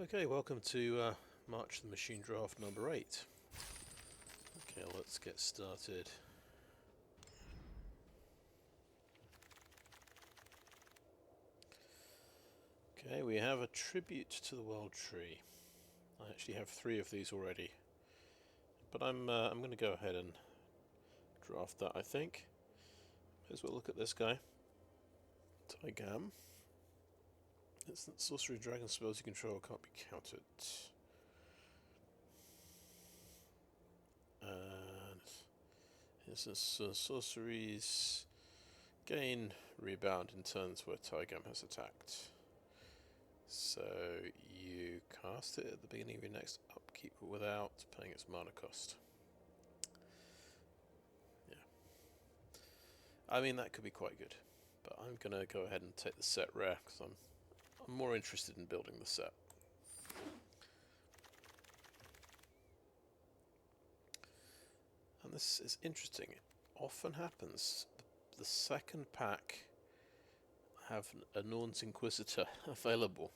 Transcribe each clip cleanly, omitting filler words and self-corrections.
Okay, welcome to March the Machine Draft number 8. Okay, let's get started. Okay, we have a tribute to the World Tree. I actually have 3 of these already, but I'm going to go ahead and draft that. I think. May as well look at this guy. Tigam. Instant sorcery dragon spells you control can't be countered. And instant sorceries gain rebound in turns where Tigam has attacked. So you cast it at the beginning of your next upkeep without paying its mana cost. Yeah. I mean, that could be quite good. But I'm going to go ahead and take the set rare because I'm more interested in building the set. And this is interesting. It often happens. The second pack have a Norn's Inquisitor available.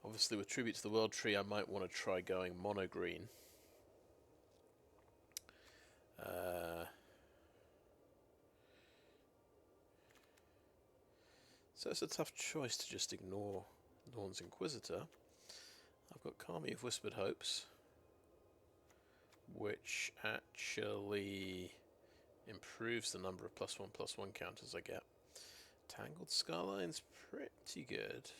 Obviously, with Tribute to the World Tree, I might want to try going mono green. So it's a tough choice to just ignore Norn's Inquisitor. I've got Kami of Whispered Hopes, which actually improves the number of +1/+1 counters I get. Tangled Scarline's pretty good.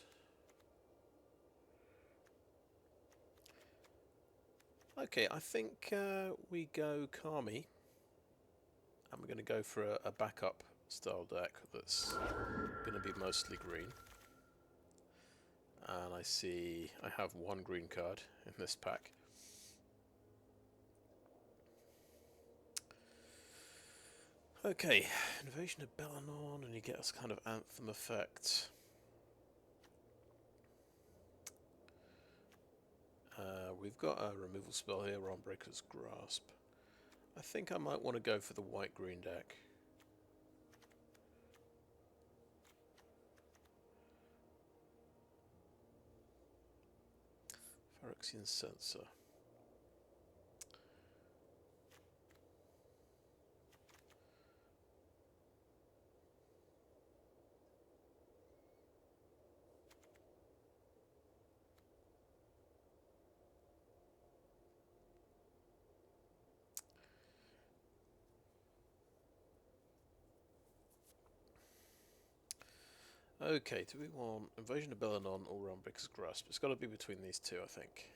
Okay, I think we go Kami, and we're going to go for a backup style deck that's going to be mostly green. And I see I have 1 green card in this pack. Okay, Invasion of Moag, and you get this kind of Anthem effect. We've got a removal spell here, Realmbreaker's Grasp. I think I might want to go for the white-green deck. Phyrexian Censer. Okay, do we want Invasion of Moag or Realmbreaker's Grasp? It's got to be between these two, I think.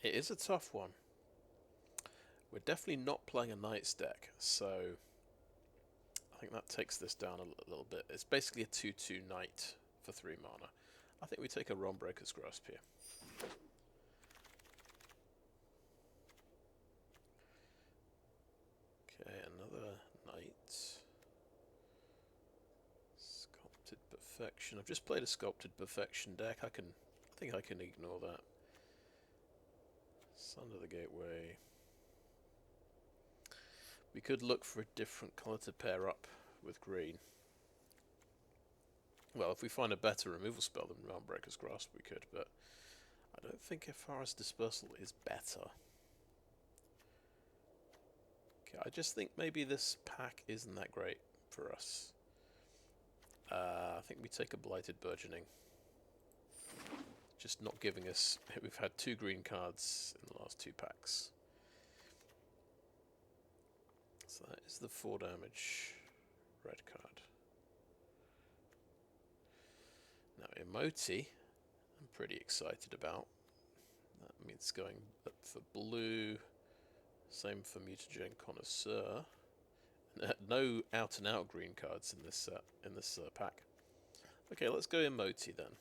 It is a tough one. We're definitely not playing a Knight's deck, so I think that takes this down a little bit. It's basically a 2/2 Knight for 3 mana. I think we take a Realmbreaker's Grasp here. Okay, another Knight. Sculpted Perfection. I've just played a Sculpted Perfection deck. I think I can ignore that. Son of the Gateway. We could look for a different colour to pair up with green. Well, if we find a better removal spell than Realmbreaker's Grasp, we could, but I don't think Ephara's Dispersal is better. Okay, I just think maybe this pack isn't that great for us. I think we take a Blighted Burgeoning. Just not giving us... We've had 2 green cards in the last 2 packs. So that is the 4 damage red card. Now Imoti, I'm pretty excited about. That means going up for blue. Same for Mutagen Connoisseur. No out-and-out green cards in this pack. Okay, let's go Imoti then.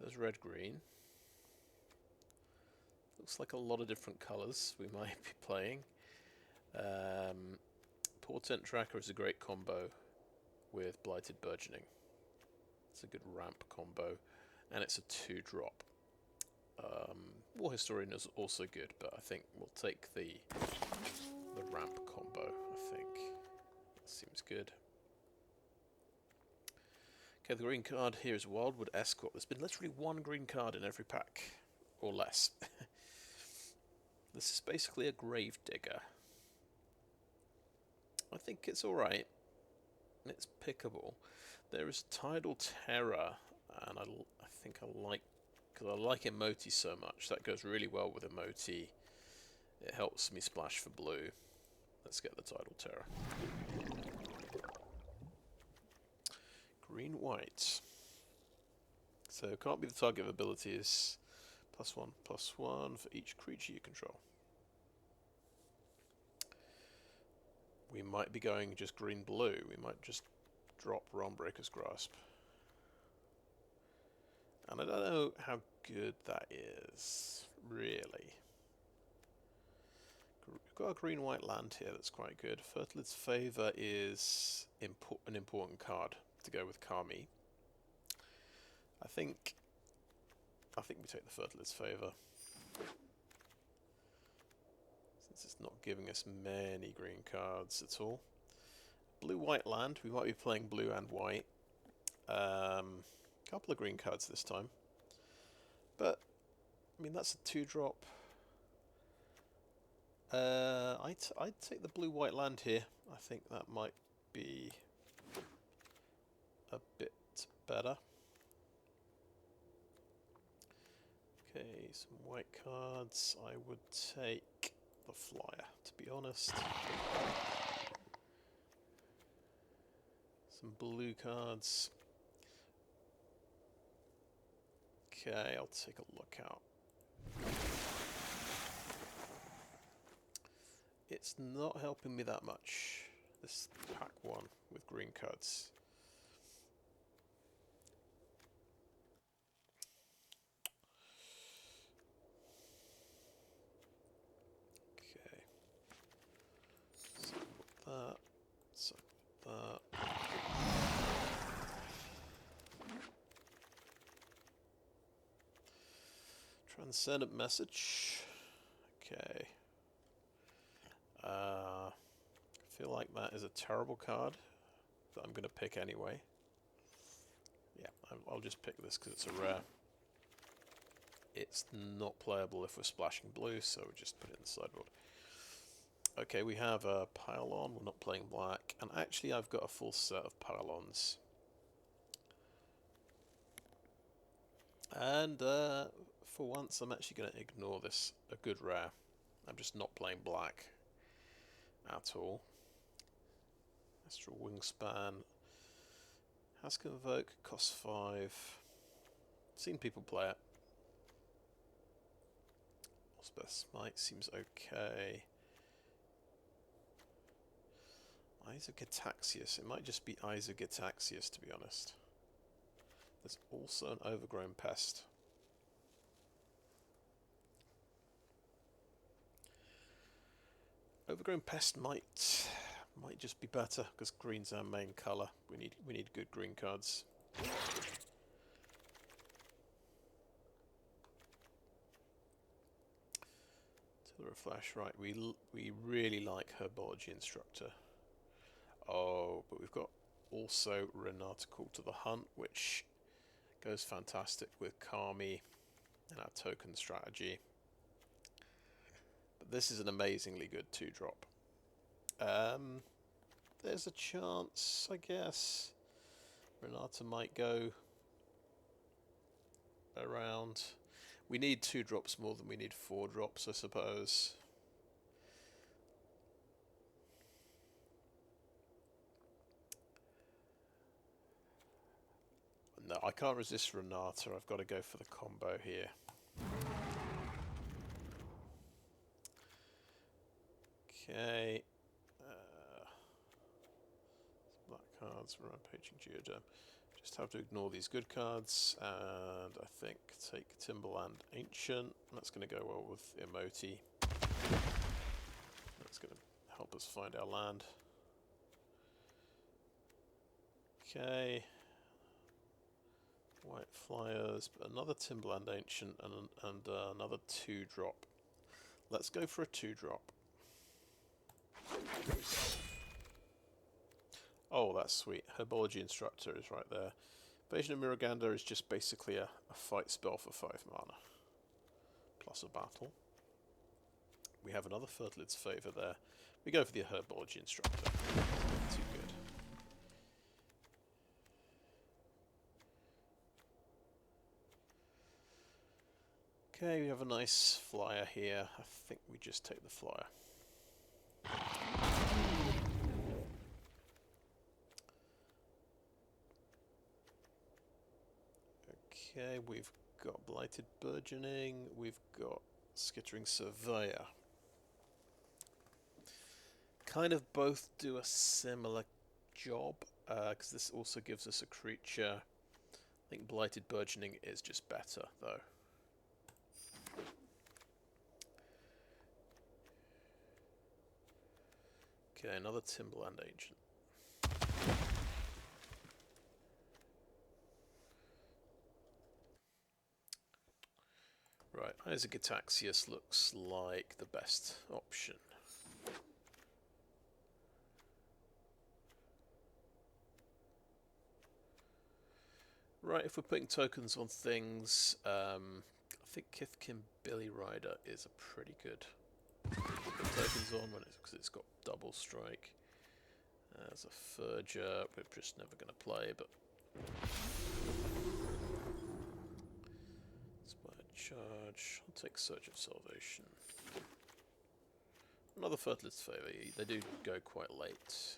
There's red-green. Looks like a lot of different colours we might be playing. Portent Tracker is a great combo with Blighted Burgeoning. It's a good ramp combo, and it's a 2-drop. War Historian is also good, but I think we'll take the ramp combo. I think that seems good. Okay, the green card here is Wildwood Escort. There's been literally one green card in every pack, or less. This is basically a grave digger. I think it's alright. It's pickable. There is Tidal Terror, and I think I like, because I like Imoti so much. That goes really well with Imoti. It helps me splash for blue. Let's get the Tidal Terror. Green-white. So can't be the target of ability is +1/+1 for each creature you control. We might be going just green-blue. We might just drop Realmbreaker's Grasp. And I don't know how good that is, really. We've got a green-white land here that's quite good. Fertilid's Favour is an important card to go with Kami. I think we take the Fertilid's Favour. Since it's not giving us many green cards at all. Blue-white land, we might be playing blue and white. Couple of green cards this time. But, I mean, that's a 2-drop. I'd take the blue-white land here. I think that might be a bit better. Okay, some white cards. I would take the flyer, to be honest. Some blue cards. Okay, I'll take a look out. It's not helping me that much, this pack 1 with green cards. Okay. So that. Transcendent Message. Okay. I feel like that is a terrible card that I'm going to pick anyway. Yeah, I'll just pick this because it's a rare. It's not playable if we're splashing blue, so we just put it in the sideboard. Okay, we have a Pylon. We're not playing black. And actually, I've got a full set of Pylons. And for once, I'm actually going to ignore this, a good rare. I'm just not playing black at all. Astral Wingspan. Has Convoke, costs 5. Seen people play it. Elspeth Smite seems okay. Eyes of Gitaxius. It might just be Eyes of Gitaxius, to be honest. There's also an Overgrown Pest. Overgrown Pest might just be better because green's our main colour. We need good green cards. Tiller of Flash, right? We really like Herbology Instructor. Oh, but we've got also Renata Call to the Hunt, which goes fantastic with Kami and our token strategy. But this is an amazingly good 2-drop. There's a chance, I guess, Renata might go around. We need 2 drops more than we need 4 drops, I suppose. No, I can't resist Renata. I've got to go for the combo here. Okay. Black cards, Rampaging Geoderm. Just have to ignore these good cards, and I think take Timberland Ancient. That's going to go well with Imoti. That's going to help us find our land. Okay. White flyers, another Timberland Ancient, and another 2-drop. Let's go for a 2-drop. Oh, that's sweet. Herbology Instructor is right there. Invasion of Moag is just basically a fight spell for 5 mana. Plus a battle. We have another Fertilid's Favour there. We go for the Herbology Instructor. Too good. Okay, we have a nice flyer here. I think we just take the flyer. Okay, we've got Blighted Burgeoning, we've got Skittering Surveyor. Kind of both do a similar job, because this also gives us a creature. I think Blighted Burgeoning is just better, though. Okay, another Timberland Ancient. Right, Isaac Ataxius looks like the best option. Right, if we're putting tokens on things, I think Kithkin Billyrider is a pretty good. Put tokens on because it's got double strike. There's a Furger, we're just never going to play, but Inspired Charge. I'll take Surge of Salvation. Another Fertilid's Favour. They do go quite late.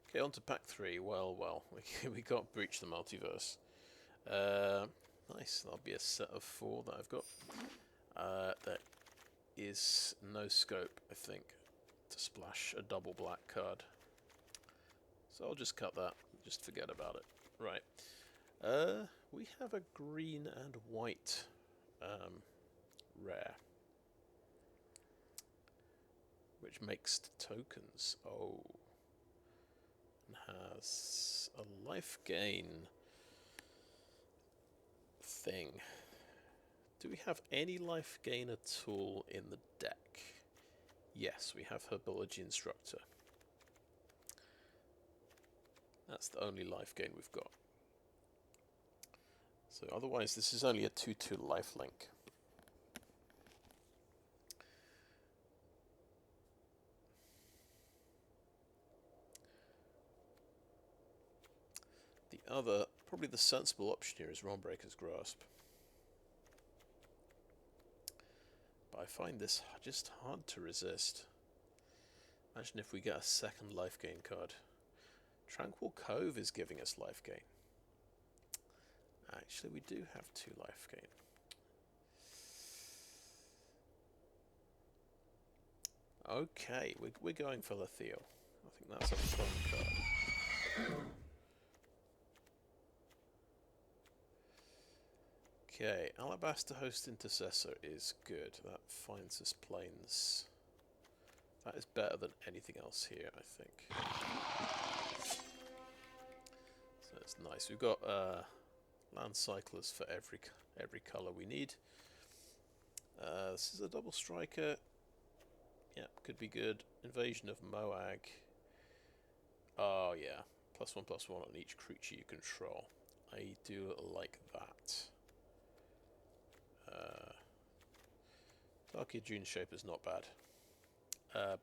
Okay, on to pack 3. Well, we got Breach the Multiverse. Nice, that'll be a set of 4 that I've got. There is no scope, I think, to splash a double black card. So I'll just cut that, just forget about it. Right. We have a green and white rare, which makes tokens. Oh. Has a life gain thing. Do we have any life gain at all in the deck? Yes, we have Herbology Instructor. That's the only life gain we've got. So otherwise this is only a 2/2 lifelink. Probably the sensible option here is Realmbreaker's Grasp. But I find this just hard to resist. Imagine if we get a second life gain card. Tranquil Cove is giving us life gain. Actually, we do have 2 life gain. Okay, we're going for Lathiel. I think that's a fun card. Okay, Alabaster Host Intercessor is good. That finds us planes. That is better than anything else here, I think. So it's nice. We've got land cyclers for every colour we need. This is a double striker. Yeah, could be good. Invasion of Moag. Oh yeah, +1/+1 on each creature you control. I do like that. Dark Dune Shape is not bad.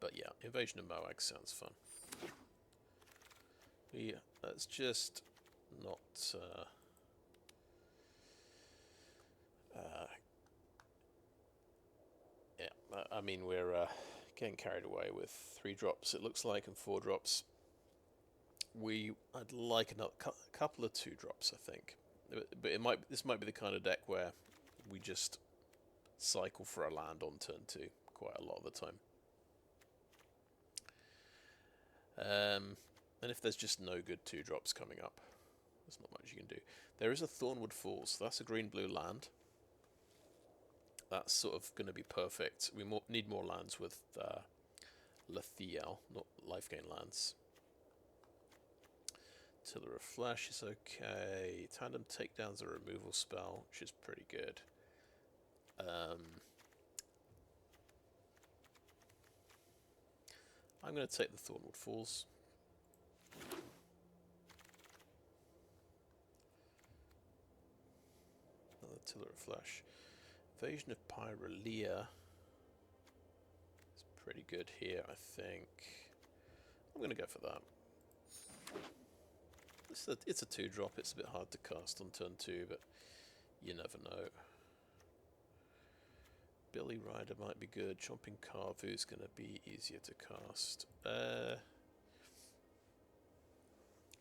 But yeah, Invasion of Moag sounds fun. Let's just not... yeah, I mean, we're getting carried away with 3 drops, it looks like, and 4 drops. I'd like another couple of 2 drops, I think. But this might be the kind of deck where we just cycle for a land on turn 2 quite a lot of the time. And if there's just no good 2 drops coming up, there's not much you can do. There is a Thornwood Falls, so that's a green-blue land. That's sort of going to be perfect. We need more lands with Lathiel, not life gain lands. Tiller of Flesh is okay. Tandem Takedown's a removal spell, which is pretty good. I'm going to take the Thornwood Falls. Another Tiller of Flesh. Invasion of Pyrolia is pretty good here, I think. I'm going to go for that. It's a 2-drop, it's a bit hard to cast on turn 2, but you never know. Billyrider might be good. Chomping Kavu is going to be easier to cast.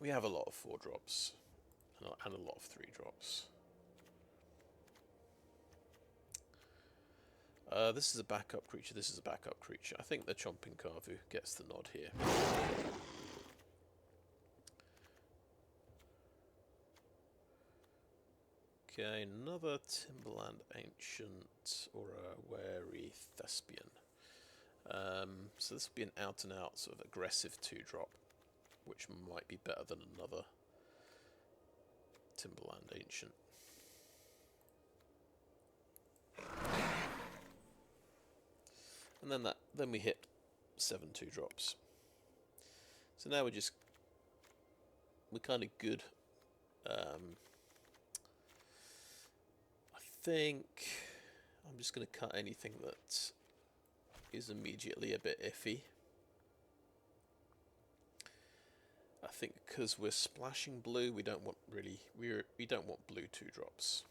We have a lot of 4-drops and a lot of 3-drops. This is a backup creature, this is a backup creature. I think the Chomping Kavu gets the nod here. Okay, another Timberland Ancient or a Wary Thespian. So this will be an out-and-out sort of aggressive 2-drop, which might be better than another Timberland Ancient. And then we hit 7 2-drops. So now we're kind of good. I think I'm just going to cut anything that is immediately a bit iffy. I think because we're splashing blue, we don't want we don't want blue 2-drops.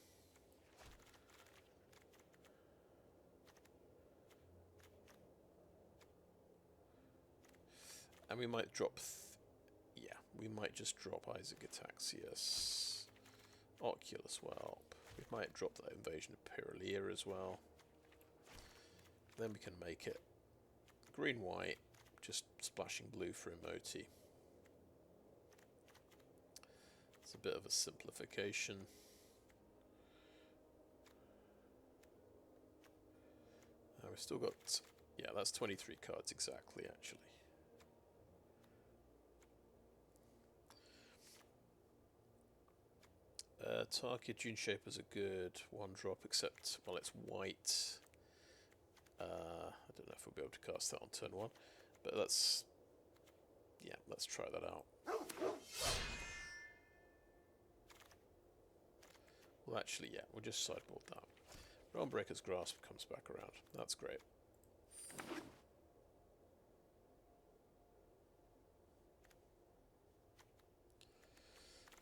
And we might drop, we might just drop Isaac Ataxius, Oculus Whelp. We might drop that Invasion of Pyrolia as well. Then we can make it green-white, just splashing blue for Imoti. It's a bit of a simplification. We've still got, that's 23 cards exactly, actually. Target Dune Shapers are good 1-drop, except, well, it's white. I don't know if we'll be able to cast that on turn 1, but let's try that out. Well, actually, we'll just sideboard that. Realmbreaker's Grasp comes back around. That's great.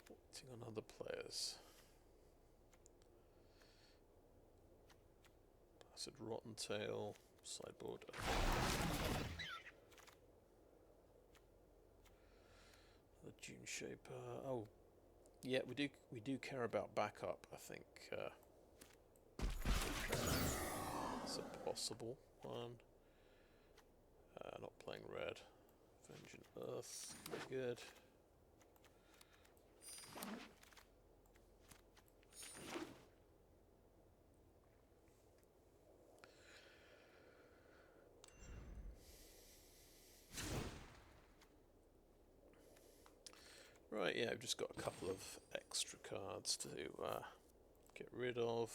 Waiting on other players. Placid Rotten Tail, sideboard. The Dune Shaper. Oh, yeah, we do care about backup. I think it's a possible one. Not playing red. Vengeance Earth, good. Right, I've just got a couple of extra cards to get rid of.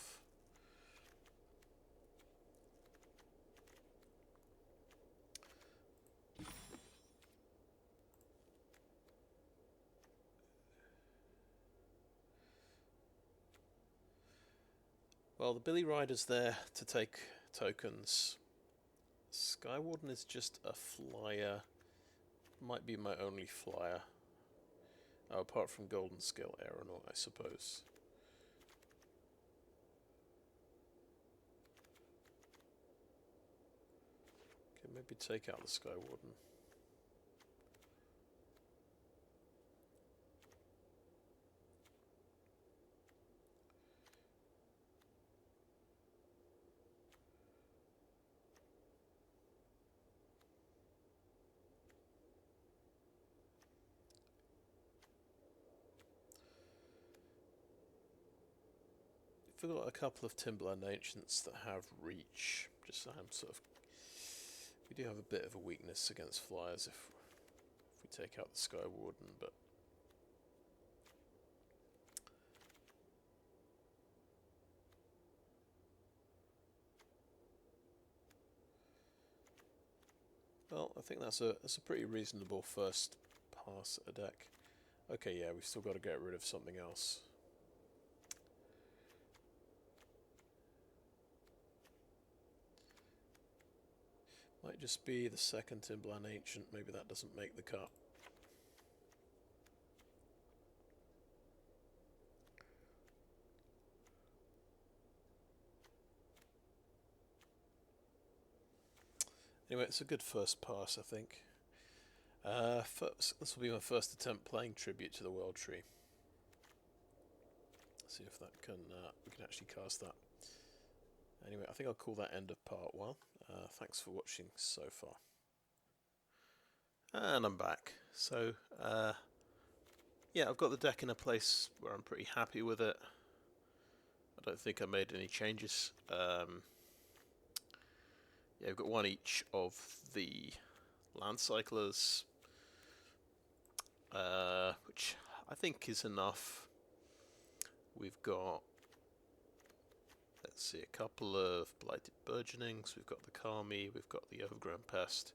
Well, the Billyrider's there to take tokens. Skywarden is just a flyer. Might be my only flyer. Oh, apart from Golden Scale Aeronaut, I suppose. Okay, maybe take out the Skywarden. We've got a couple of Timberland Ancients that have reach. Just we do have a bit of a weakness against flyers if we take out the Skywarden, but Well, I think that's a pretty reasonable first pass at a deck. Okay, yeah, we've still got to get rid of something else. Might just be the second Timberland Ancient. Maybe that doesn't make the cut. Anyway, it's a good first pass, I think. This will be my first attempt playing Tribute to the World Tree. See if that can we can actually cast that. Anyway, I think I'll call that end of part 1. Thanks for watching so far. And I'm back. So, yeah, I've got the deck in a place where I'm pretty happy with it. I don't think I made any changes. Yeah, we've got one each of the land cyclers, which I think is enough. We've got, let's see, a couple of Blighted Burgeonings, we've got the Kami, we've got the Overgrown Pest,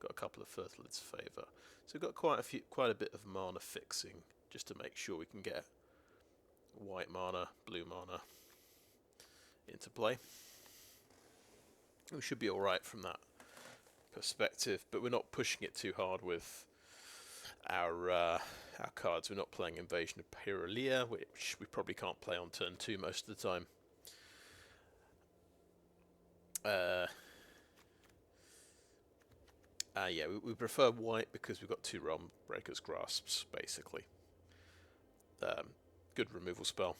got a couple of Fertilid's Favour. So we've got quite a bit of mana fixing, just to make sure we can get white mana, blue mana into play. We should be alright from that perspective, but we're not pushing it too hard with our cards. We're not playing Invasion of Moag, which we probably can't play on turn 2 most of the time. Yeah, we prefer white because we've got 2 Realmbreaker's Grasps, basically. Good removal spell.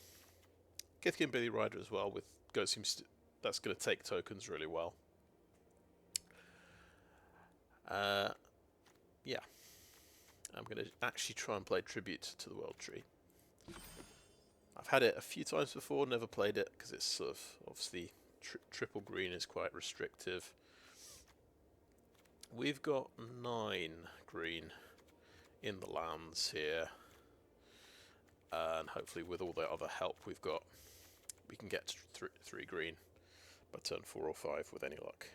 Kithkin Billyrider as well, with that's going to take tokens really well. Yeah, I'm going to actually try and play Tribute to the World Tree. I've had it a few times before, never played it because it's sort of obviously triple green is quite restrictive. We've got 9 green in the lands here, and hopefully with all the other help we've got, we can get to 3 green by turn 4 or 5 with any luck.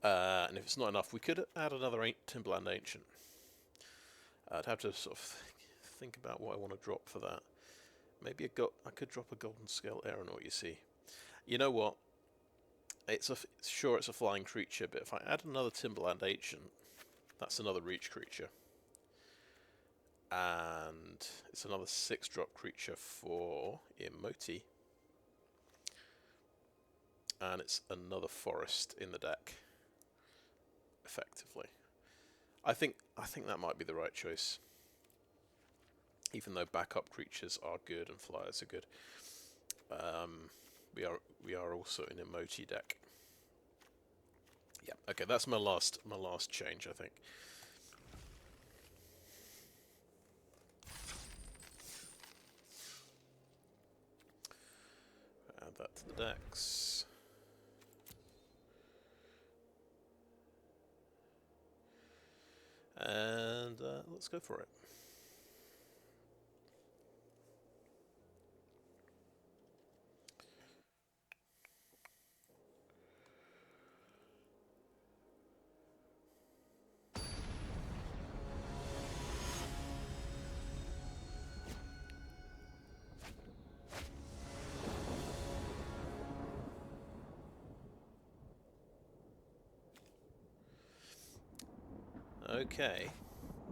And if it's not enough, we could add another Timberland Ancient. I'd have to sort of think about what I want to drop for that. Maybe I could drop a Golden Scale Aeronaut, you see. You know what? Sure, it's a flying creature, but if I add another Timberland Ancient, that's another reach creature. And it's another 6-drop creature for Imoti. And it's another forest in the deck, effectively. I think that might be the right choice. Even though backup creatures are good and flyers are good. We are also in Imoti deck. Yeah, okay, that's my last change, I think. Add that to the decks. And let's go for it. Okay,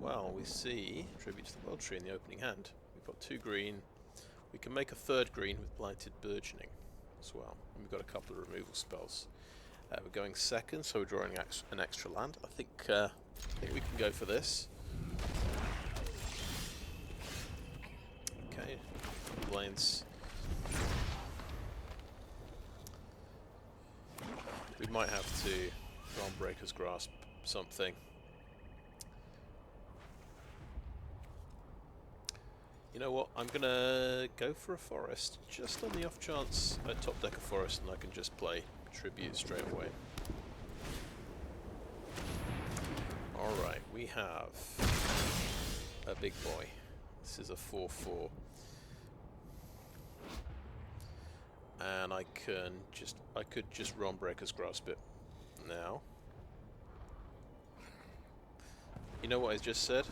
well, we see Tribute to the World Tree in the opening hand. We've got 2 green. We can make a 3rd green with Blighted Burgeoning as well. And we've got a couple of removal spells. We're going 2nd, so we're drawing an extra land. I think we can go for this. Okay, lanes. We might have to Realmbreaker's Grasp something. You know what, I'm going to go for a forest, just on the off chance I top deck a forest and I can just play Tribute straight away. Alright, we have a big boy. This is a 4/4. And I could just Realmbreaker's Grasp it now. You know what I just said?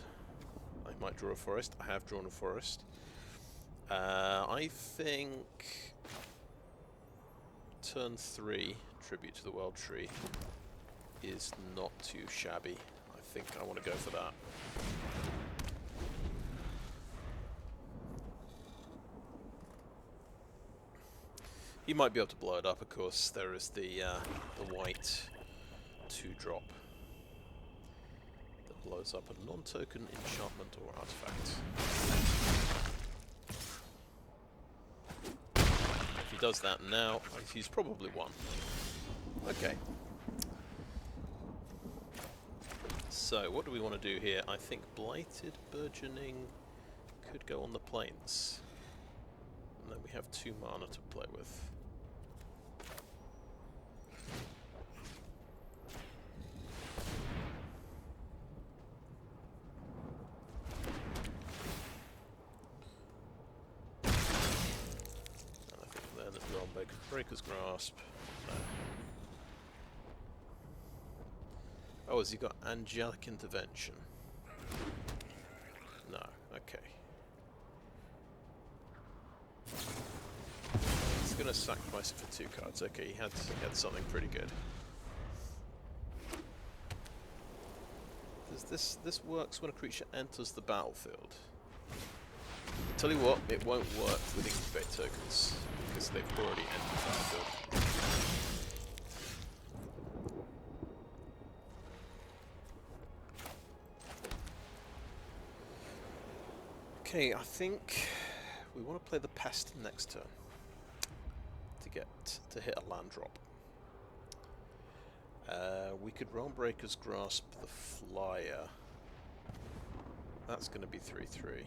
I might draw a forest. I have drawn a forest. I think turn 3, Tribute to the World Tree, is not too shabby. I think I want to go for that. You might be able to blow it up, of course. There is the white 2-drop that blows up a non-token enchantment or artifact. If he does that now, he's probably won. Okay. So, what do we want to do here? I think Blighted Burgeoning could go on the plains. And then we have 2 mana to play with. And I think then it's Realmbreaker's Grasp. No. Oh, has he got Angelic Intervention? No, okay. He's going to sacrifice it for 2 cards. Okay, he had something pretty good. This works when a creature enters the battlefield. Tell you what, it won't work with Incubate tokens, because they've already entered the battlefield. Okay, I think we want to play the Pest next turn to hit a land drop. We could Realmbreaker's Grasp the Flyer. That's going to be 3/3.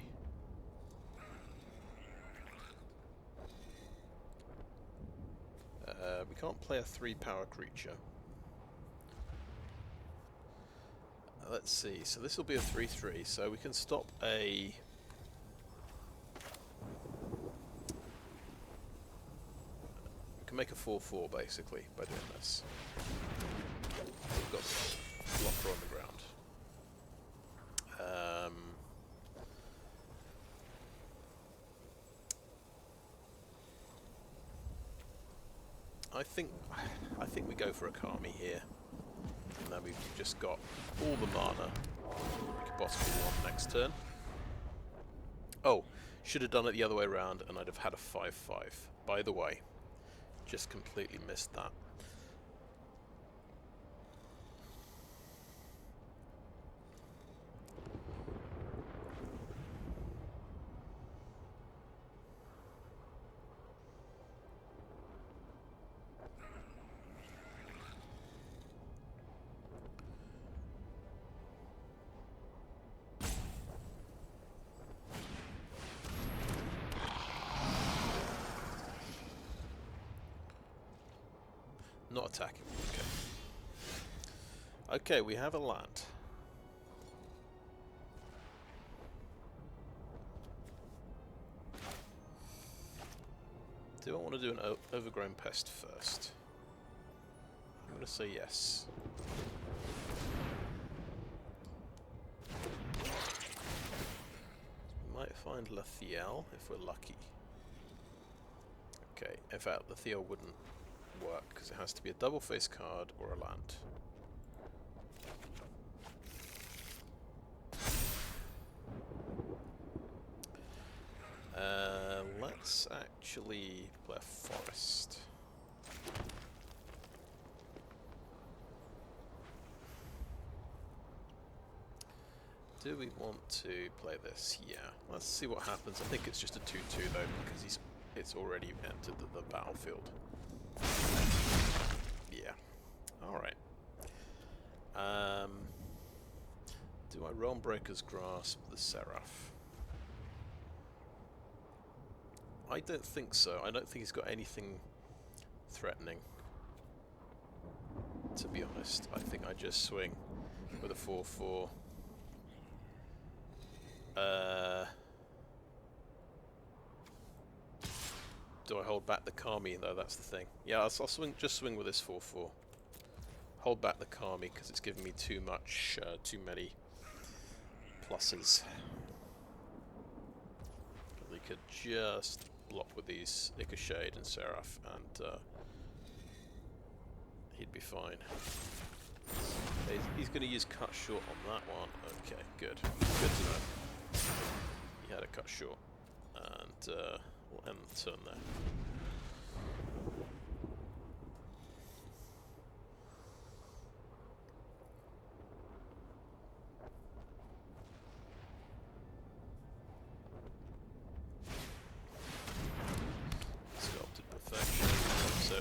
We can't play a 3-power creature. Let's see, so this will be a 3/3, so we can stop a... We can make a 4/4 basically by doing this. We've got the blocker on the ground. I think we go for a Kami here, and then we've just got all the mana we could possibly want next turn. Oh, should have done it the other way around, and I'd have had a 5/5. By the way, just completely missed that. Not attacking. Okay. Okay, we have a land. Do I want to do an Overgrown Pest first? I'm going to say yes. We might find Lathiel if we're lucky. Okay, in fact, Lathiel wouldn't work because it has to be a double face card or a land. Let's actually play a forest. Do we want to play this? Yeah. Let's see what happens. I think it's just a 2/2 though, because it's already entered the battlefield. Yeah. Alright. Do I Realmbreaker's Grasp the Seraph? I don't think so. I don't think he's got anything threatening. To be honest, I think I just swing with a 4/4. do I hold back the Kami though? That's the thing. Yeah, I'll just swing with this 4/4. Hold back the Kami because it's giving me too many pluses. We could just block with these Ickershade and Seraph, and he'd be fine. He's going to use cut short on that one. Okay, good. Good to know. He had a cut short, and we'll end the turn there. Sculpted Perfection, so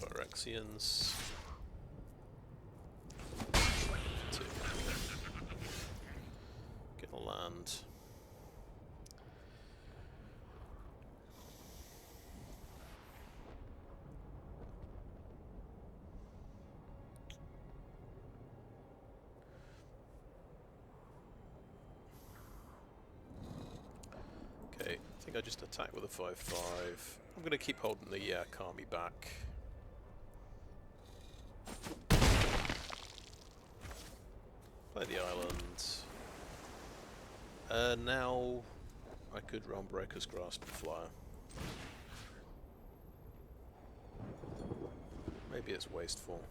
Phyrexians. Get a land. Okay, I think I just attack with a 5/5. I'm going to keep holding the Kami back. Play the island. Now I could Realmbreaker's Grasp and Flyer. Maybe it's wasteful.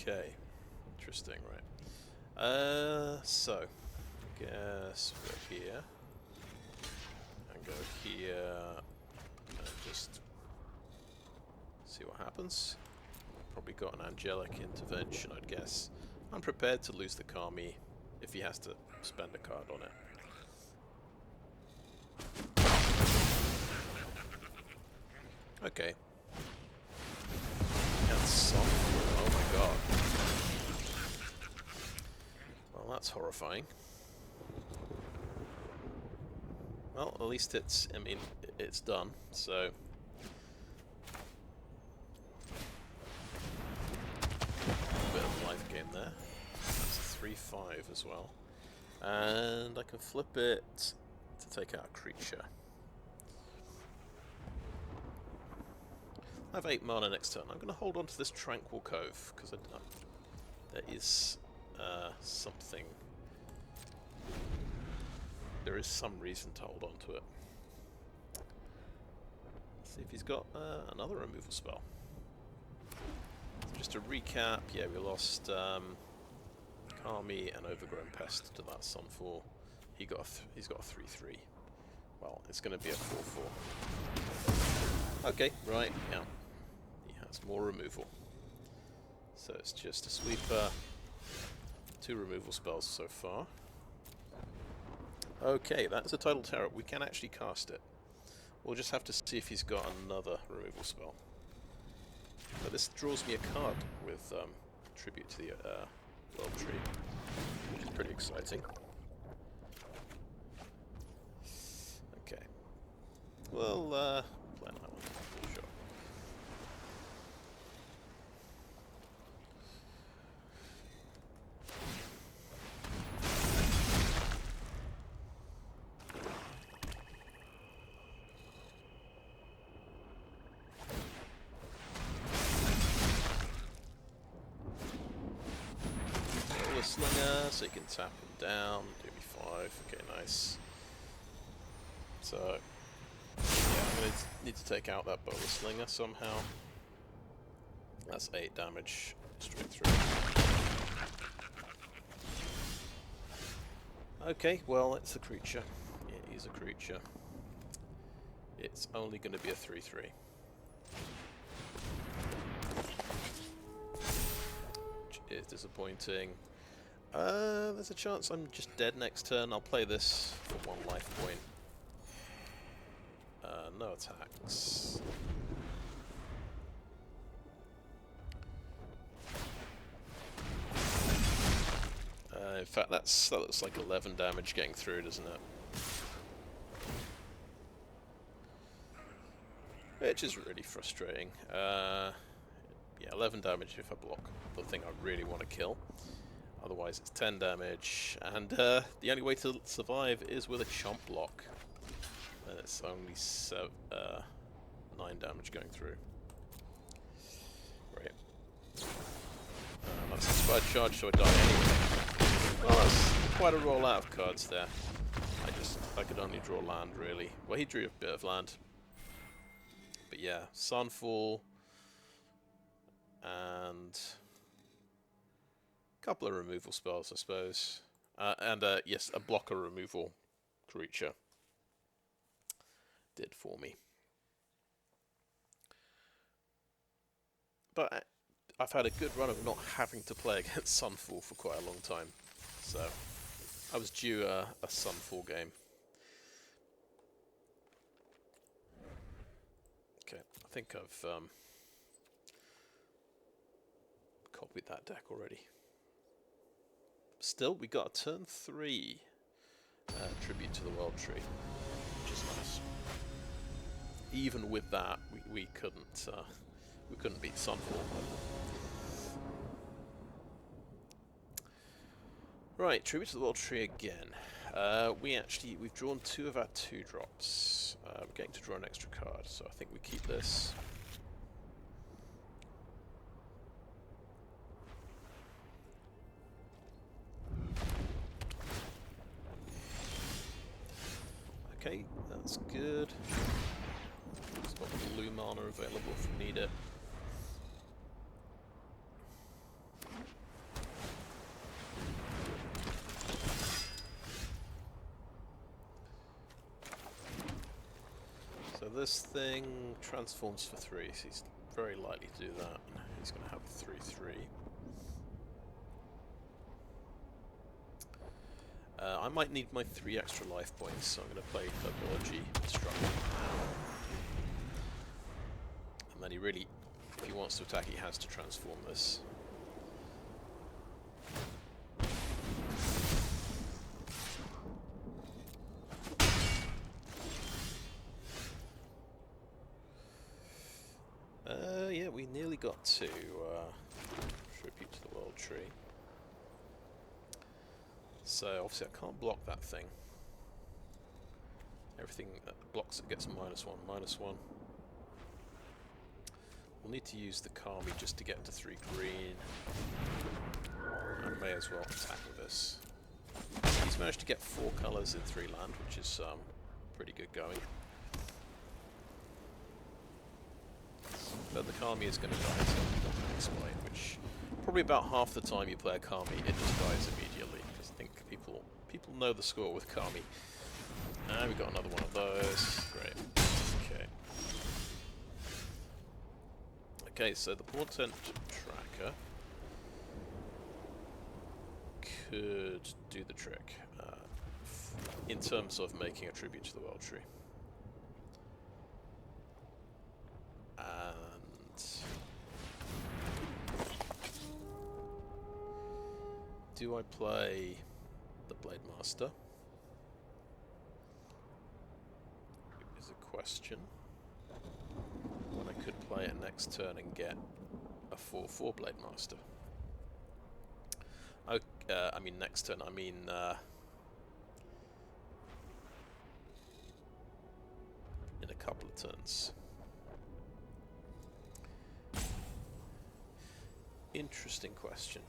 Okay, interesting, right. So, guess go here, and go here, and just see what happens. Probably got an Angelic Intervention, I'd guess. I'm prepared to lose the Kami if he has to spend a card on it. Okay. That's soft. Oh my god. Well, that's horrifying. Well, at least it's, I mean, it's done, so... A bit of life gain there. That's a 3/5 as well. And I can flip it to take out a creature. I have 8 mana next turn. I'm going to hold on to this Tranquil Cove, because there is something... There is some reason to hold on to it. Let's see if he's got another removal spell. So just to recap, yeah, we lost Kami and Overgrown Pest to that Sunfall. He's got a 3/3. Well, it's going to be a 4/4. Okay, right, yeah. He has more removal. So it's just a sweeper. 2 removal spells so far. Okay, that's a Tidal Terror. We can actually cast it. We'll just have to see if he's got another removal spell. But this draws me a card with Tribute to the World Tree, which is pretty exciting. Okay. Well, plan that one, sure. Slinger, so you can tap him down, do me 5, okay, nice. So, yeah, I'm going to need to take out that Bola Slinger somehow. That's 8 damage straight through. Okay, well, it's a creature. It is a creature. It's only going to be a 3/3. Which is disappointing. There's a chance I'm just dead next turn. I'll play this for 1 life point. No attacks. fact, that looks like 11 damage getting through, doesn't it? Which is really frustrating. Yeah, 11 damage if I block the thing I really want to kill. Otherwise it's 10 damage, and the only way to survive is with a chomp block. And it's only 9 damage going through. Great. That's inspired charge, so I die anyway. Well, that's quite a roll out of cards there. I could only draw land, really. Well, he drew a bit of land. But yeah, Sunfall, and a couple of removal spells, I suppose. And yes, a blocker removal creature did for me. But I've had a good run of not having to play against Sunfall for quite a long time. So I was due a Sunfall game. Okay, I think I've copied that deck already. Still, we got a turn 3 tribute to the World Tree, which is nice. Even with that, we couldn't beat Sunfall. Right, tribute to the World Tree again. We've drawn 2 of our 2-drops. We're getting to draw an extra card, so I think we keep this. Okay, that's good. It's got blue mana available if we need it. So this thing transforms for 3, so he's very likely to do that. He's going to have a 3/3. I might need my 3 extra life points, so I'm going to play Herbology Instructor. And then if he wants to attack, he has to transform this. Yeah, we nearly got to tribute to the World Tree. So obviously I can't block that thing. Everything that blocks it gets -1/-1. We'll need to use the Kami just to get to 3 green. I may as well attack with this. He's managed to get 4 colours in 3 land, which is pretty good going. But the Kami is going to die, so I'm not going to explain, which probably about half the time you play a Kami, it just dies immediately. Because I think people know the score with Kami. And we got another one of those. Great. Okay. Okay, so the Portent Tracker could do the trick in terms of making a tribute to the World Tree. And do I play the Blademaster? Is a question. When I could play it next turn and get a 4/4 Blademaster. I mean next turn, I mean in a couple of turns. Interesting question.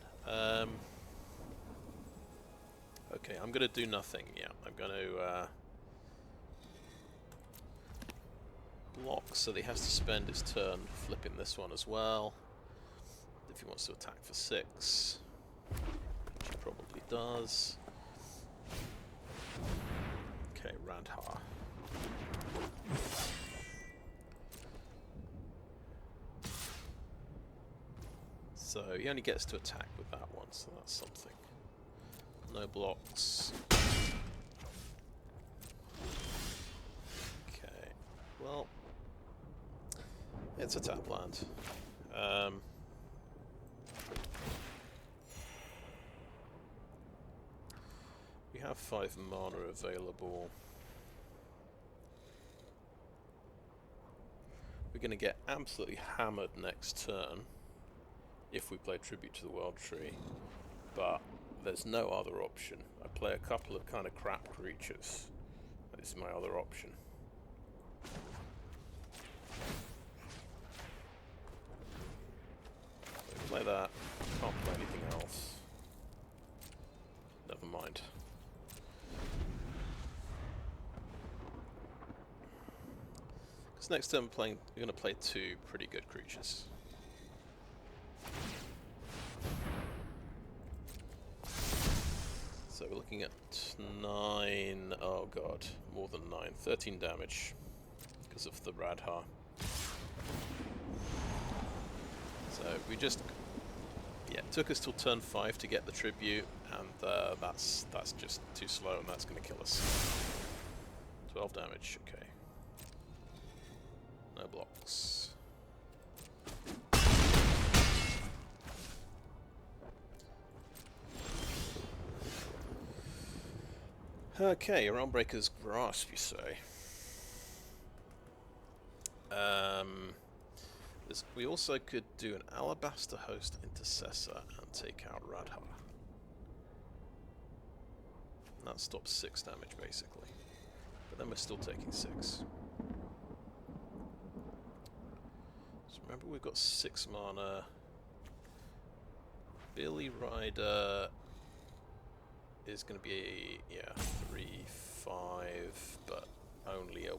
Okay, I'm going to do nothing. Yeah, I'm going to block, so that he has to spend his turn flipping this one as well. If he wants to attack for 6, which he probably does. Okay, Randhar. So he only gets to attack with that one, so that's something. No blocks. Okay, well, it's a tap land. have 5 mana available. We're going to get absolutely hammered next turn if we play Tribute to the World Tree, but there's no other option. I play a couple of kind of crap creatures. This is my other option. So play that. Can't play anything else. Never mind. Because next turn we're going to play 2 pretty good creatures. So we're looking at 9, oh god, more than 9, 13 damage because of the Radha. So we just, yeah, it took us till turn 5 to get the tribute, and that's just too slow, and that's going to kill us. 12 damage, okay. No blocks. Okay, Realmbreaker's Grasp, you say. We also could do an Alabaster Host Intercessor and take out Radha. That stops 6 damage, basically. But then we're still taking 6. So remember, we've got 6 mana. Billyrider is going to be, yeah, 3/5, but only a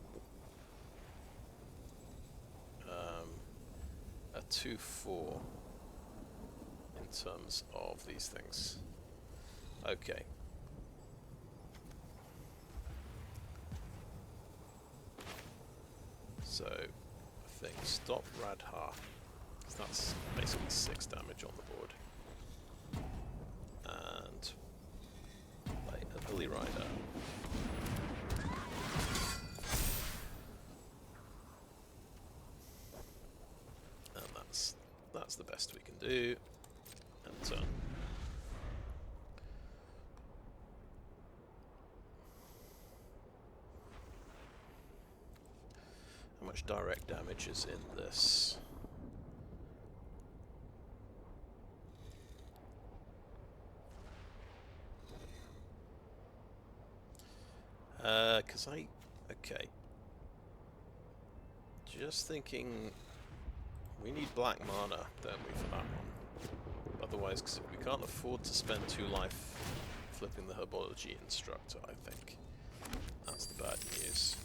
2/4 in terms of these things. Okay. So, I think stop Radha, because that's basically 6 damage on the board. And play a Billyrider. And that's the best we can do. And turn. How much direct damage is in this? Okay. Just thinking, we need black mana, don't we, for that one? Otherwise, cause we can't afford to spend 2 life flipping the Herbology Instructor, I think. That's the bad news.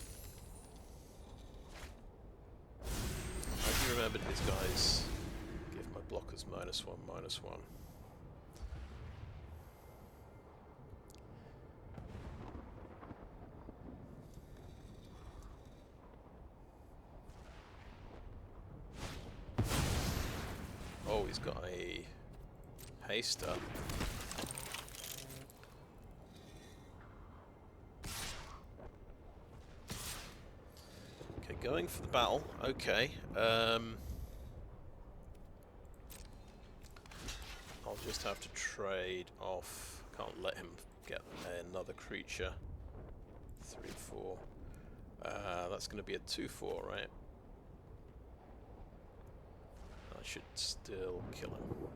Have you remembered his guys? Give my blockers -1/-1. Oh, he's got a haster. Okay, going for the battle. Okay. I'll just have to trade off. Can't let him get another creature. 3/4. That's going to be a 2/4, right? I should still kill him.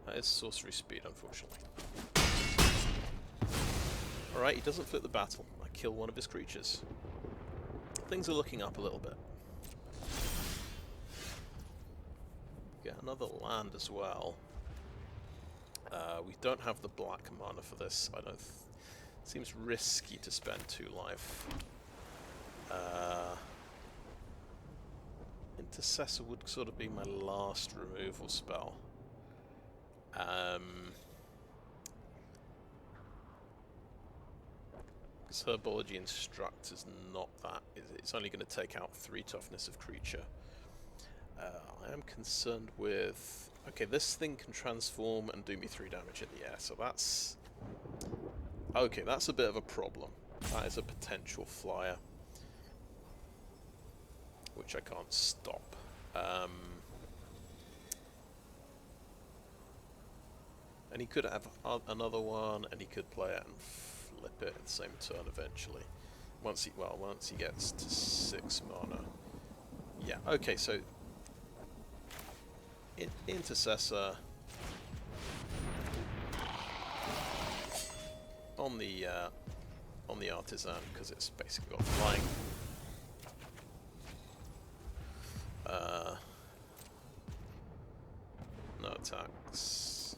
That is sorcery speed, unfortunately. Alright, he doesn't flip the battle. I kill one of his creatures. Things are looking up a little bit. Get another land as well. We don't have the black mana for this. I don't. Seems risky to spend 2 life. Intercessor would sort of be my last removal spell. Because Herbology Instructor's not that. It's only going to take out 3 toughness of creature. I am concerned with... Okay, this thing can transform and do me 3 damage in the air, so that's... Okay, that's a bit of a problem. That is a potential flyer. which I can't stop. And he could have another one, and he could play it and flip it at the same turn eventually. Once he gets to 6 mana. Yeah. Okay. So Intercessor on the Artisan because it's basically got flying. No attacks.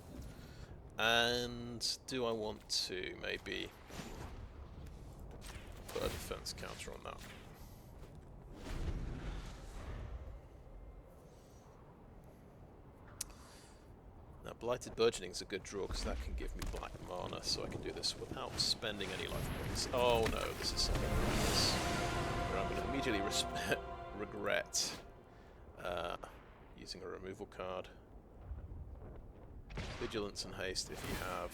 And do I want to maybe put a defense counter on that? Now, Blighted Burgeoning is a good draw because that can give me black mana, so I can do this without spending any life points. Oh no, this is something else where I'm going to immediately regret using a removal card. Vigilance and Haste if you have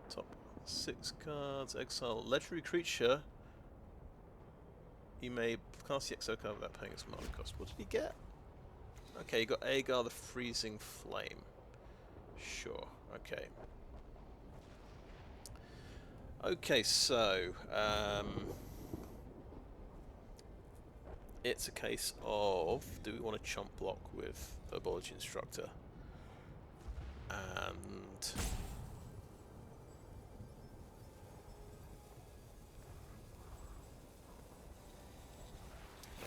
top 6 cards. Exile legendary creature. You may cast the exile card without paying its mana cost. What did he get? Okay, you got Agar the Freezing Flame. Sure, okay. Okay, so it's a case of, do we want to chump block with Herbology Instructor? And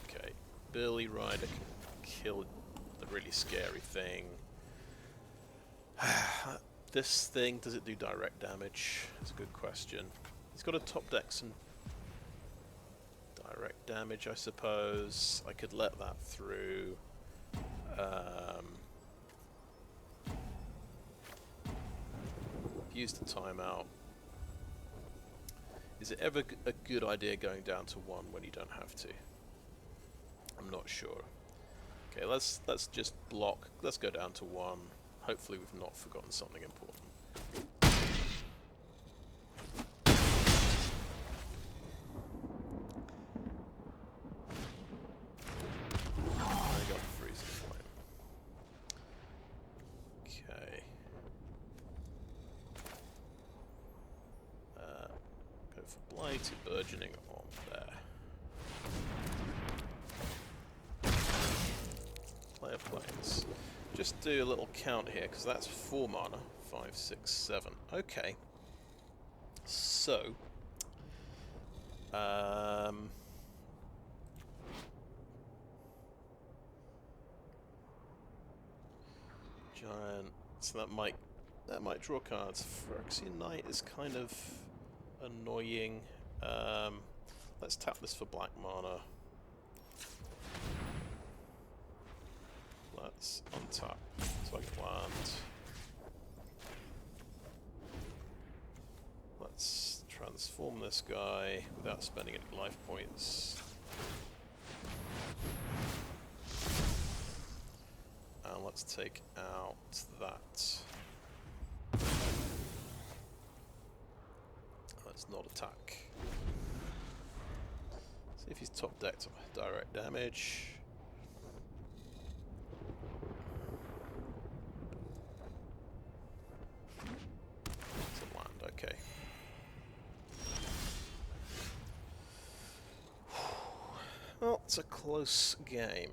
okay, Billyrider can kill the really scary thing. This thing, does it do direct damage? That's a good question. He's got a top deck and direct damage, I suppose. I could let that through. Use the timeout. Is it ever a good idea going down to 1 when you don't have to? I'm not sure. Okay, let's just block. Let's go down to 1. Hopefully we've not forgotten something important. I got Freezing Flame. Okay. Go for Blighted Burgeoning on there. Player planes. Just do a little count here, because that's 4 mana. 5, 6, 7. Okay. So, giant. So that might draw cards. Phyrexian Knight is kind of annoying. Let's tap this for black mana. Let's untap so I can land. Let's transform this guy without spending any life points. And let's take out that. Let's not attack. See if he's top decked direct damage. Okay. Well, it's a close game.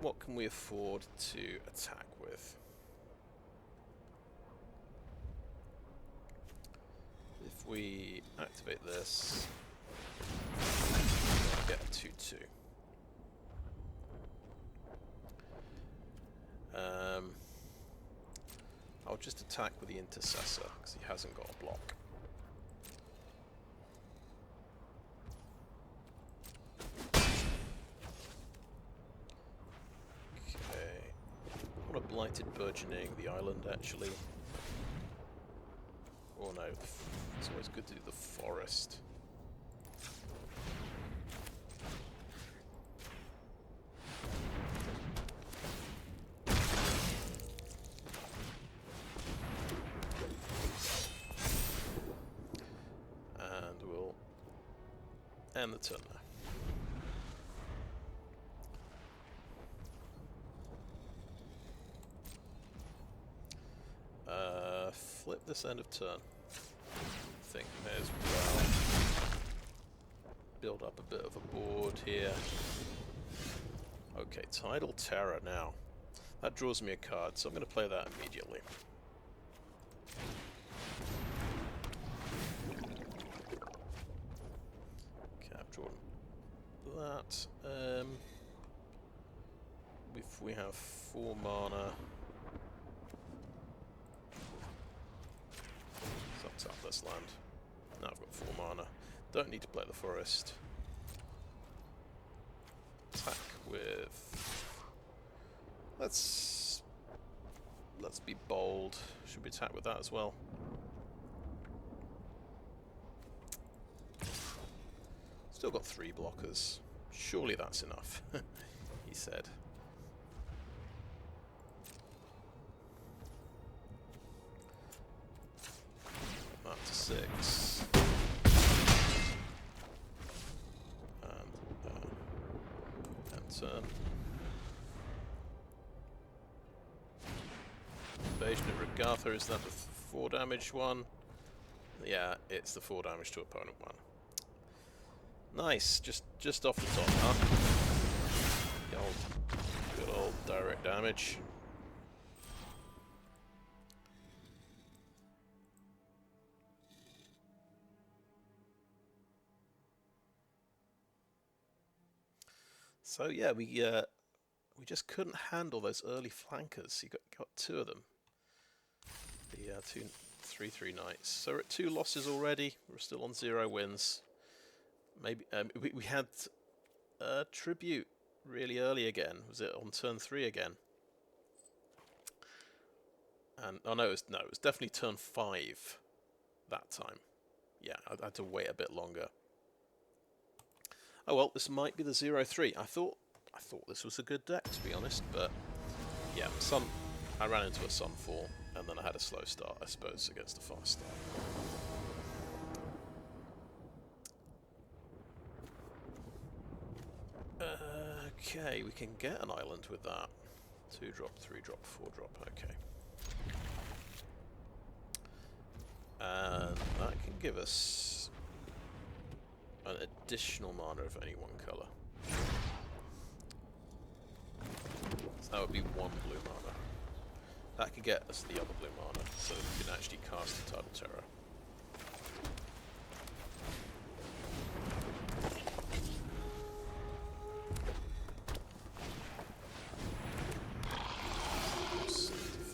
What can we afford to attack with? If we activate this, we'll get a 2/2. I'll just attack with the Intercessor because he hasn't got a block. Okay. What a Blighted Burgeoning the island actually. Oh no, it's always good to do the forest. And we'll end the turn there. Flip this end of turn. I think may as well build up a bit of a board here. Okay, Tidal Terror now. That draws me a card, so I'm going to play that immediately. Okay, I've drawn that. If we have 4 mana... Tap this land. Now I've got 4 mana. Don't need to play the forest. Attack with... Let's be bold. Should we attack with that as well? Still got 3 blockers. Surely that's enough, he said. Up to 6. And turn. Invasion of Godfire, is that the 4 damage one? Yeah, it's the 4 damage to opponent one. Nice, just off the top, huh? Good old direct damage. So yeah, we just couldn't handle those early flankers. You got 2 of them. The 2 3/3 knights. So we're at 2 losses already. We're still on 0 wins. Maybe we had tribute really early again. Was it on turn 3 again? And oh no, it was definitely turn 5 that time. Yeah, I had to wait a bit longer. Oh well, this might be the 0-3. I thought this was a good deck, to be honest, but yeah, I ran into a Sunfall, and then I had a slow start, I suppose, against a fast start. Okay, we can get an island with that. 2-drop, 3-drop, 4-drop, okay. And that can give us an additional mana of any one colour. So that would be 1 blue mana. That could get us the other blue mana, so we can actually cast the Tidal Terror.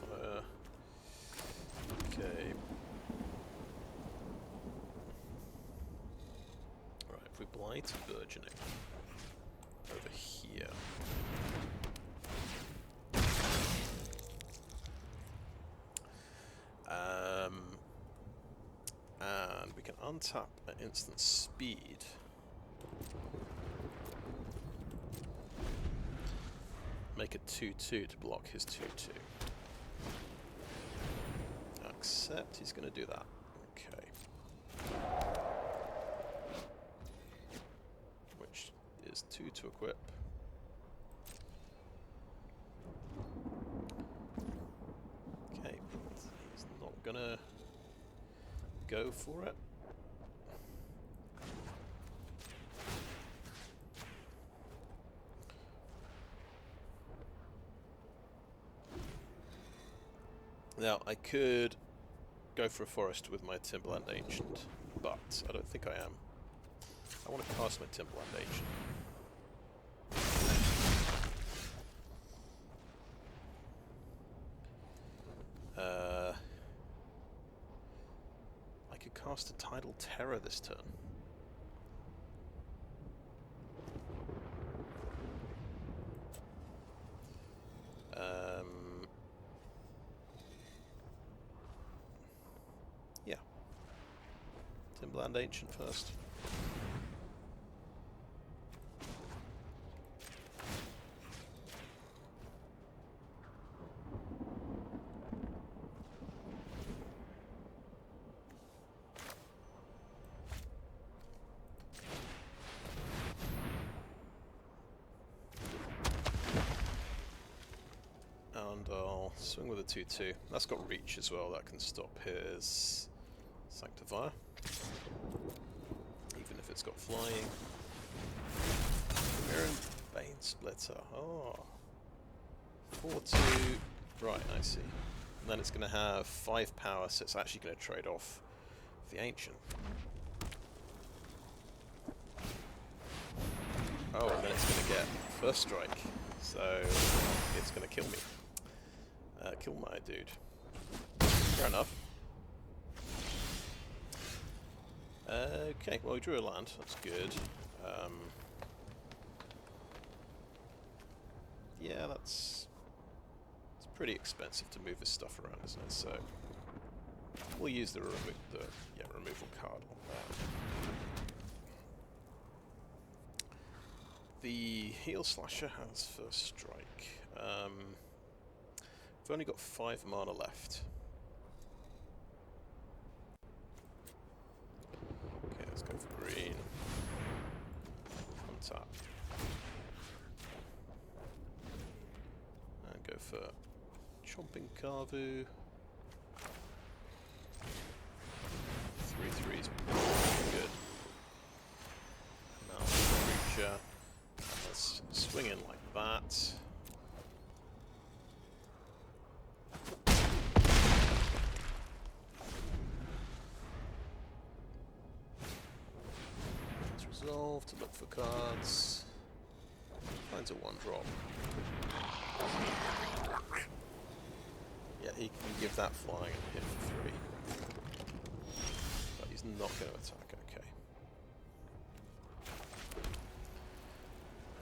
Fire. Okay. Right, if we Blighted Burgeoning over here. And we can untap at instant speed. Make a 2/2 to block his 2/2. Accept, he's going to do that. Okay. Which is 2 to equip. Okay, he's not going to go for it. Now, I could go for a forest with my Timberland Ancient, but I don't think I am. I want to cast my Timberland Ancient. I could cast a Tidal Terror this turn. Yeah, Timberland Ancient first. And I'll swing with a 2-2. That's got reach as well, that can stop his Sanctifier. Even if it's got flying. Mirror Bane Splitter. Oh. 4-2. Right, I see. And then it's going to have 5 power, so it's actually going to trade off the Ancient. Oh, and then it's going to get first strike. So it's going to kill me. Kill my dude. Fair enough. Okay, well we drew a land, that's good. Yeah, it's pretty expensive to move this stuff around, isn't it? So we'll use the removal card on that. The Heal Slasher has first strike. We've only got 5 mana left. Okay, let's go for green. Untap. And go for Chomping Kavu. 3/3's good. Now creature. Let's swing in like that. Resolve to look for cards. Finds a 1-drop. Yeah, he can give that flying and hit for 3. But he's not going to attack,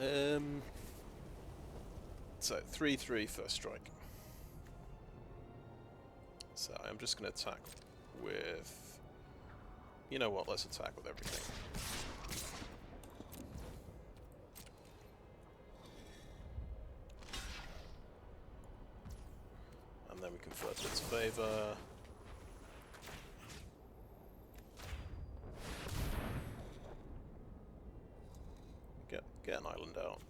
okay. So 3/3 first strike. So I'm just going to attack with... You know what, let's attack with everything. And then we convert its favor. Get an island out.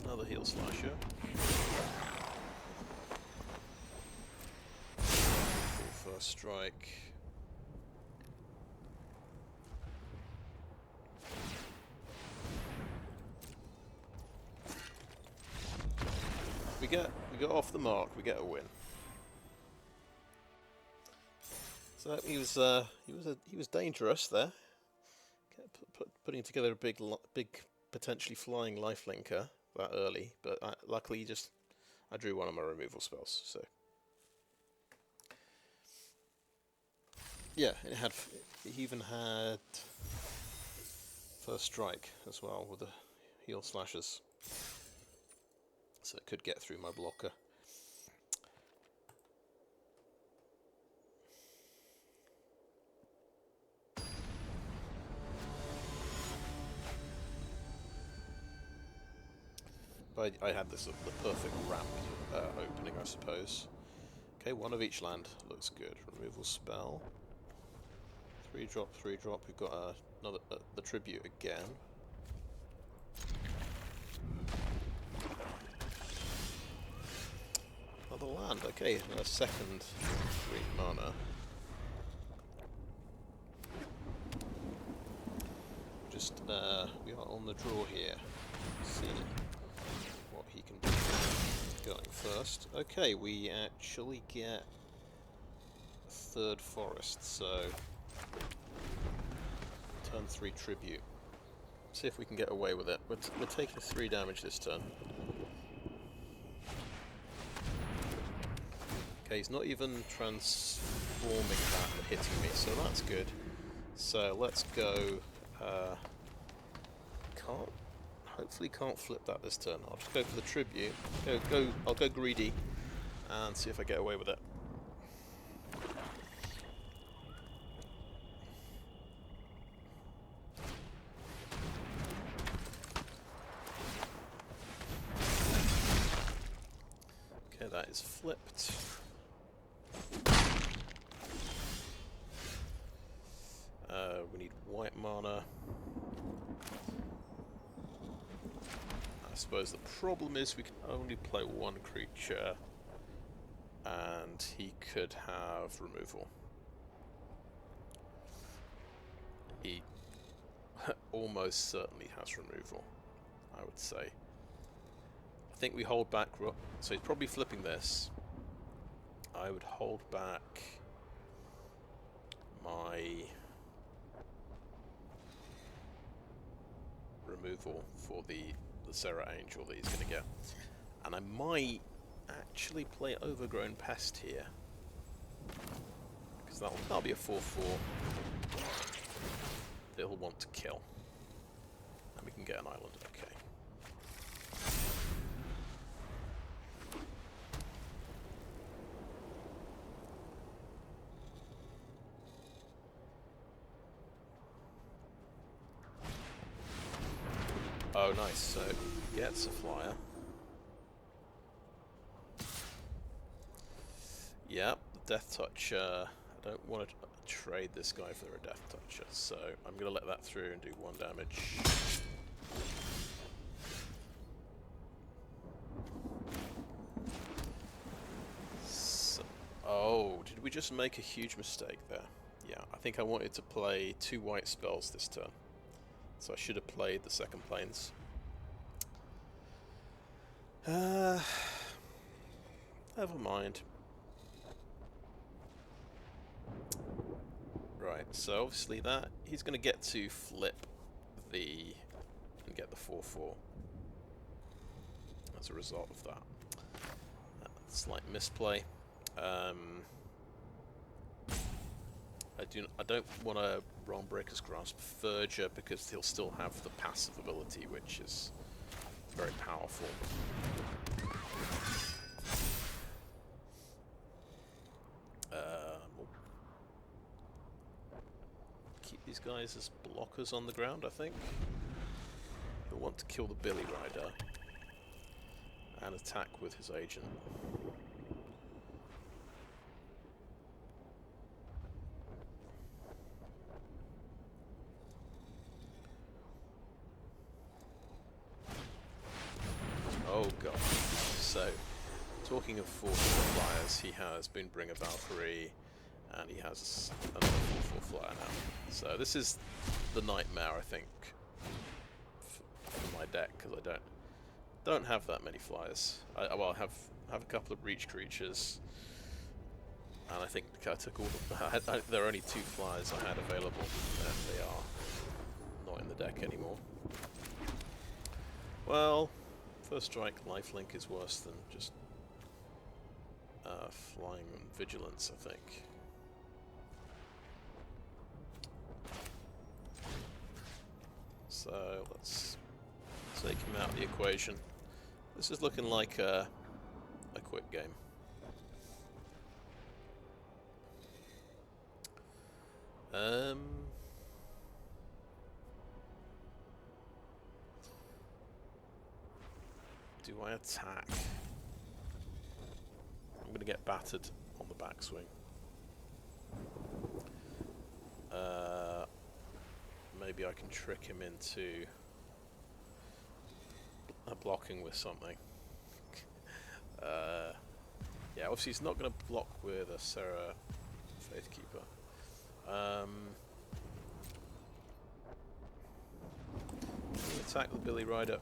Another Heal Slasher. Full first strike. We got off the mark. We get a win. So he was dangerous there. Putting together a big potentially flying lifelinker that early, but luckily I drew one of my removal spells. So yeah, he even had first strike as well with the Heal Slashers, so it could get through my blocker. I had this the perfect ramp opening, I suppose. Okay, one of each land looks good. Removal spell. 3-drop, 3-drop. We've got another the tribute again. Another land. Okay, a second green mana. Just we are on the draw here. Let's see what he can do going first. Okay, we actually get a third forest, so turn 3 tribute. See if we can get away with it. We're taking 3 damage this turn. Okay, he's not even transforming that and hitting me, so that's good. So let's go. Hopefully can't flip that this turn. I'll just go for the tribute. I'll go greedy and see if I get away with it. Okay, that is flipped. We need white mana. I suppose the problem is we can only play one creature, and he could have removal. He almost certainly has removal, I would say. I think we hold back, so he's probably flipping this. I would hold back my removal for the Serra Angel that he's going to get. And I might actually play Overgrown Pest here, because that'll be a 4/4 that he'll want to kill. And we can get an island, okay. Oh, nice. So he gets a flyer. Yep, the Death Toucher. I don't want to trade this guy for a Death Toucher, so I'm going to let that through and do 1 damage. So, oh, did we just make a huge mistake there? Yeah, I think I wanted to play 2 white spells this turn. So I should have played the second planes. Never mind. Right, so obviously that he's going to get to flip the and get the 4/4 as a result of that. Slight misplay. I don't want to Realmbreaker's Grasp Verger because he'll still have the passive ability, which is very powerful. We'll keep these guys as blockers on the ground, I think. He'll want to kill the Billyrider and attack with his agent. Oh god. So, talking of 4/4 flyers, he has Boonbringer Valkyrie, and he has another 4/4 flyer now. So this is the nightmare, I think, for my deck, because I don't have that many flyers. Well, I have a couple of reach creatures, and I think I took all the... there are only 2 flyers I had available, and they are not in the deck anymore. Well, First Strike lifelink is worse than just flying vigilance, I think. So let's take him out of the equation. This is looking like a quick game. Do I attack? I'm going to get battered on the backswing. Maybe I can trick him into blocking with something. Yeah, obviously he's not going to block with a Serra Faithkeeper. Attack the Billyrider.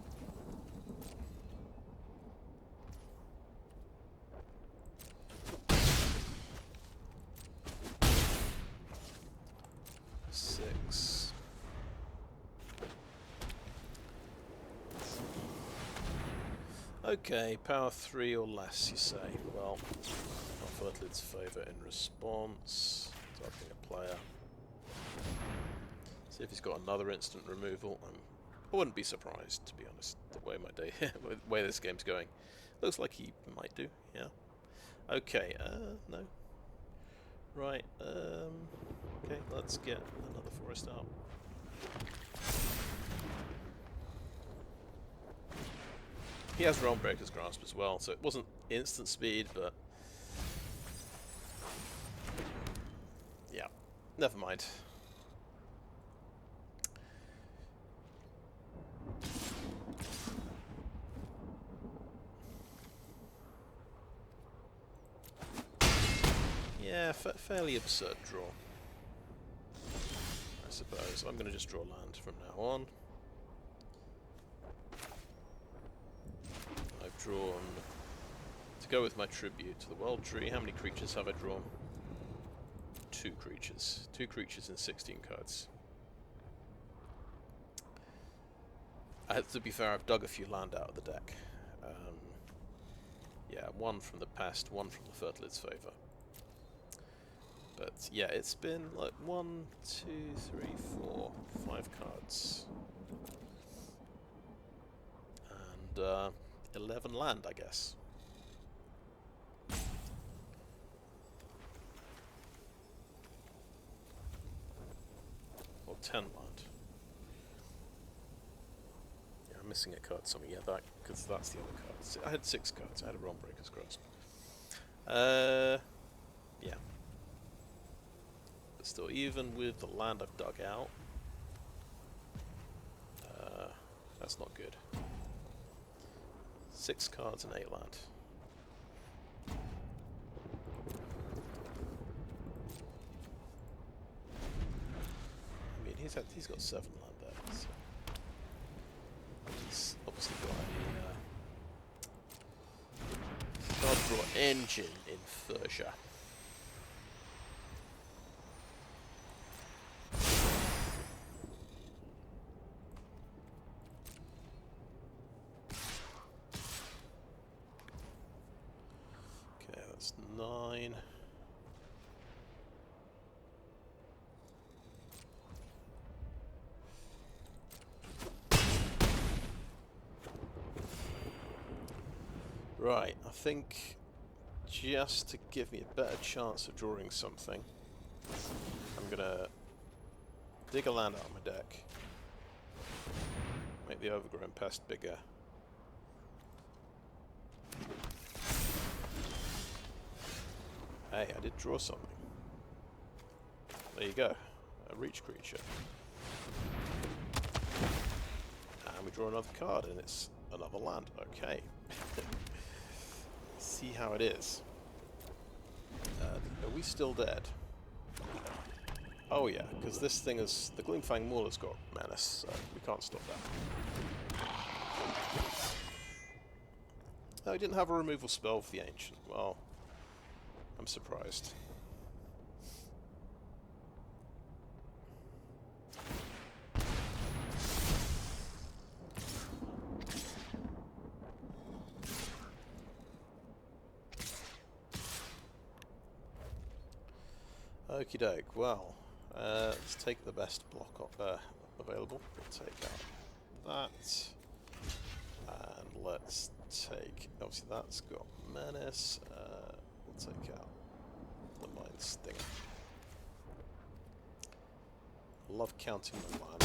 Okay, power 3 or less, you say. Well, not Fertilid's favour in response. Targeting a player. See if he's got another instant removal. I wouldn't be surprised, to be honest, the way my day, the way this game's going. Looks like he might do, yeah. Okay, no. Right, okay, let's get another forest out. He has Realmbreaker's Grasp as well, so it wasn't instant speed, but... yeah, never mind. Yeah, fairly absurd draw, I suppose. I'm going to just draw land from now on. I've drawn, to go with my tribute to the World Tree, how many creatures have I drawn? 2 creatures. 2 creatures in 16 cards. To be fair, I've dug a few land out of the deck. Yeah, 1 from the past, 1 from the Fertilid's favour. But yeah, it's been like 1, 2, 3, 4, 5 cards. And 11 land, I guess. Or 10 land. Yeah, I'm missing a card somewhere. Yeah, that, because that's the other card. I had 6 cards. I had a Realmbreaker's Grasp. Yeah. But still, even with the land I've dug out, that's not good. 6 cards and 8 land. I mean, he's got 7 land there. So he's obviously got a card draw engine in Fursia. Okay, that's 9. Right, I think just to give me a better chance of drawing something, I'm gonna dig a land out of my deck, make the Overgrown Pest bigger. Hey, I did draw something. There you go, a reach creature. And we draw another card, and it's another land. Okay. See how it is. Are we still dead? Oh yeah, because this thing is... the Gloomfang Mauler's got Menace, so we can't stop that. Oh, he didn't have a removal spell for the Ancient. Well, I'm surprised. Okie doke, well, let's take the best block up available. We'll take out that. And let's take, obviously that's got Menace. We'll take out the Mind Stinger. I love counting the land.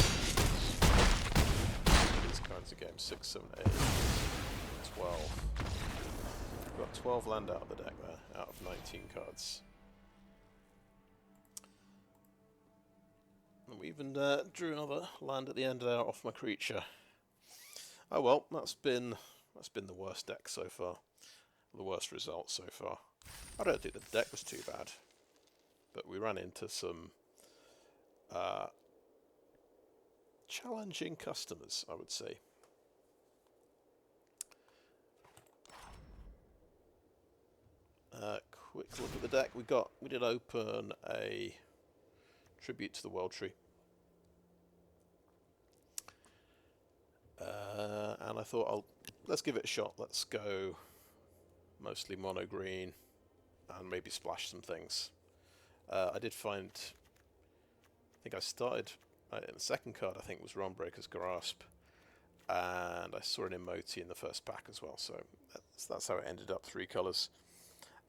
These kinds of games, 6, 7, 8, 12. We've got 12 land out of the deck there, out of 19 cards. And we even drew another land at the end there off my creature. Oh well, that's been the worst deck so far. The worst result so far. I don't think the deck was too bad, but we ran into some challenging customers, I would say. Quick look at the deck. We did open a tribute to the World Tree. And I thought let's give it a shot. Let's go mostly mono green. and maybe splash some things. I did find, I think I started, in the second card I think was Realmbreaker's Grasp, and I saw an Imoti in the first pack as well, so that's how it ended up, 3 colours.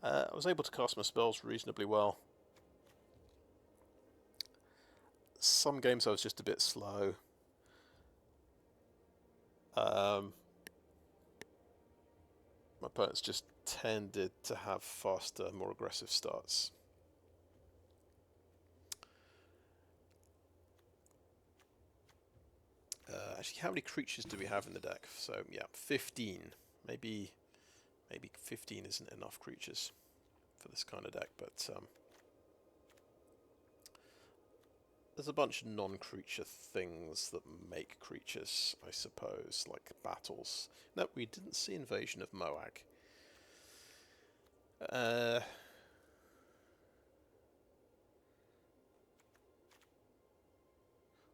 I was able to cast my spells reasonably well. Some games I was just a bit slow. My opponents just tended to have faster, more aggressive starts. Actually, how many creatures do we have in the deck? So, yeah, 15. Maybe 15 isn't enough creatures for this kind of deck, but there's a bunch of non-creature things that make creatures, I suppose, like battles. No, we didn't see Invasion of Moag.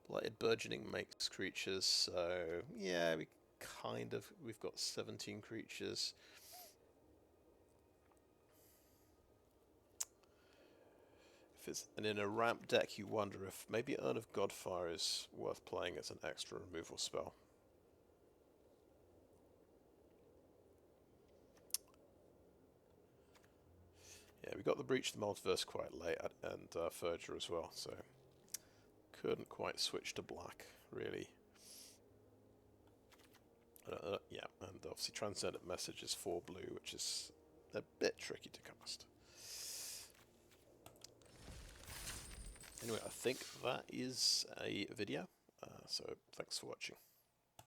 Blighted Burgeoning makes creatures, so yeah, we've got 17 creatures. And in a ramp deck, you wonder if maybe Urn of Godfire is worth playing as an extra removal spell. Yeah, we got the Breach of the Multiverse quite late, and Verger as well, so couldn't quite switch to black, really. Yeah, and obviously Transcendent Message is 4 blue, which is a bit tricky to cast. Anyway, I think that is a video, so thanks for watching.